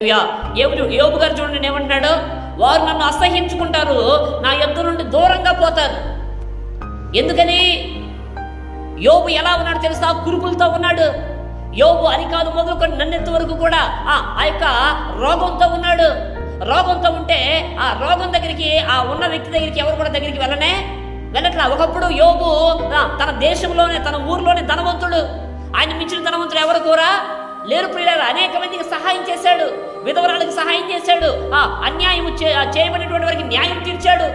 యోబు గారు చూడండి ఏమంటున్నాడు, వారు నన్ను అసహ్యించుకుంటారు, నా యొద్ద నుండి దూరంగా పోతారు. ఎందుకని? యోబు ఎలా ఉన్నాడు తెలుసా? కురుపులతో ఉన్నాడు. యోబు అరికాలు మొదలుకొని నన్నెత్తు వరకు కూడా ఆ యొక్క రోగంతో ఉన్నాడు. రోగంతో ఉంటే ఆ రోగం దగ్గరికి, ఆ ఉన్న వ్యక్తి దగ్గరికి ఎవరు కూడా దగ్గరికి వెళ్ళట్లా. ఒకప్పుడు యోబు తన దేశంలోనే, తన ఊర్లోనే ధనవంతుడు. ఆయన మించిన ధనవంతుడు ఎవరు కూడా లేరు ప్రియులారా. అనేక మందికి సహాయం చేశాడు, విధవరాలకు సహాయం చేశాడు, అన్యాయం చేయబడినటువంటి వారికి న్యాయం తీర్చాడు,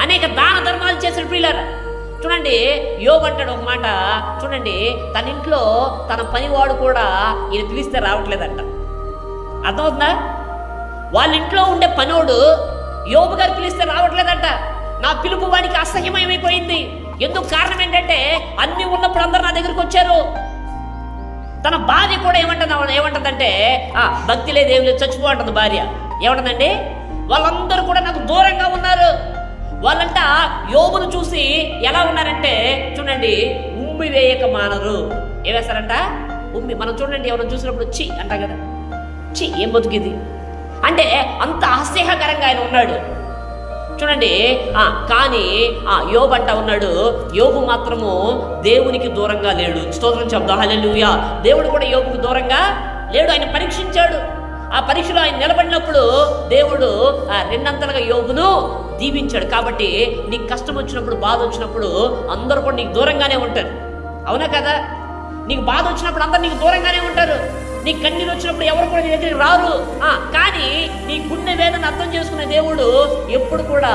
అనేక దాన ధర్మాలు చేశాడు ప్రియులారా. చూడండి, యోబు అంటాడు ఒక మాట చూడండి, తన ఇంట్లో తన పనివాడు కూడా ఈయన పిలిస్తే రావట్లేదంట. అర్థమవుతుందా? వాళ్ళ ఇంట్లో ఉండే పనోడు యోబు గారు పిలిస్తే రావట్లేదంట. నా పిలుపు వాడికి అసహ్యమైపోయింది. ఎందుకు? కారణం ఏంటంటే అన్ని ఉన్నప్పుడు అందరు నా దగ్గరికి వచ్చారు. తన భార్య కూడా ఏమంటుందంటే భక్తి లేదు, ఏం లేదు, చచ్చిపోతుంది భార్య. ఏమంటుందండి? వాళ్ళందరూ కూడా నాకు దూరంగా ఉన్నారు. వాళ్ళంట యోబును చూసి ఎలా ఉన్నారంటే చూడండి, ఉమ్మి వేయక మానరు. ఏం వేస్తారంట? ఉమ్మి. మనం చూడండి, ఎవరైనా చూసినప్పుడు చి అంటాం కదా, చి ఏం బతుకిది అంటే అంత హాస్యకరంగా ఆయన ఉన్నాడు చూడండి. కానీ యోబు అంటా ఉన్నాడు, యోబు మాత్రము దేవునికి దూరంగా లేడు. స్తోత్రం చెప్దాం, హల్లెలూయా. దేవుడు కూడా యోబుకు దూరంగా లేడు. ఆయన పరీక్షించాడు. ఆ పరీక్షలో ఆయన నిలబడినప్పుడు దేవుడు రెండంతలుగా యోబును దీవించాడు. కాబట్టి నీకు కష్టం వచ్చినప్పుడు, బాధ వచ్చినప్పుడు అందరూ కూడా నీకు దూరంగానే ఉంటారు. అవునా కదా? నీకు బాధ వచ్చినప్పుడు అందరు నీకు దూరంగానే ఉంటారు. నీ కన్నీరు వచ్చినప్పుడు ఎవరు కూడా నీ దగ్గరికి రారు. కానీ నీ గుండె వేదన అర్థం చేసుకునే దేవుడు ఎప్పుడు కూడా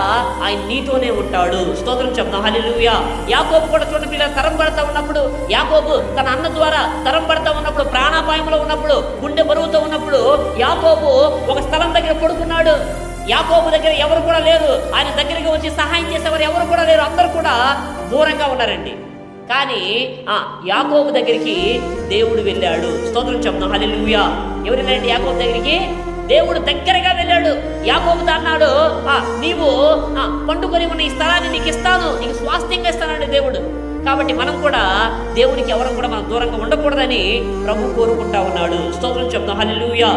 ఆయన నీతోనే ఉంటాడు. స్తోత్రం చెప్తాం, హల్లెలూయా. యాకోబు కూడా చూడండి పిల్లలు, తరం పడతా ఉన్నప్పుడు, యాకోబు తన అన్న ద్వారా తరం పడతా ఉన్నప్పుడు, ప్రాణాపాయంలో ఉన్నప్పుడు, గుండె బరువుతో ఉన్నప్పుడు యాకోబు ఒక స్థలం దగ్గర పడుకున్నాడు. యాకోబు దగ్గర ఎవరు కూడా లేరు. ఆయన దగ్గరికి వచ్చి సహాయం చేసేవారు ఎవరు కూడా లేరు. అందరూ కూడా దూరంగా ఉన్నారండి. కానీ యాకోబు దగ్గరికి దేవుడు వెళ్ళాడు. స్తోత్రం చెప్తాం, హల్లెలూయా. ఎవరు వెళ్ళండి? యాకోబు దగ్గరికి దేవుడు దగ్గరగా వెళ్ళాడు. యాకోబుతో అన్నాడు, నీవు పండుకొని ఉన్న ఈ స్థలాన్ని నీకు ఇస్తాను, నీకు స్వాస్థ్యంగా ఇస్తానండి దేవుడు. కాబట్టి మనం కూడా దేవునికి ఎవరు కూడా మనం దూరంగా ఉండకూడదని ప్రభు కోరుకుంటా ఉన్నాడు. స్తోత్రం చెప్తాం, హల్లెలూయా.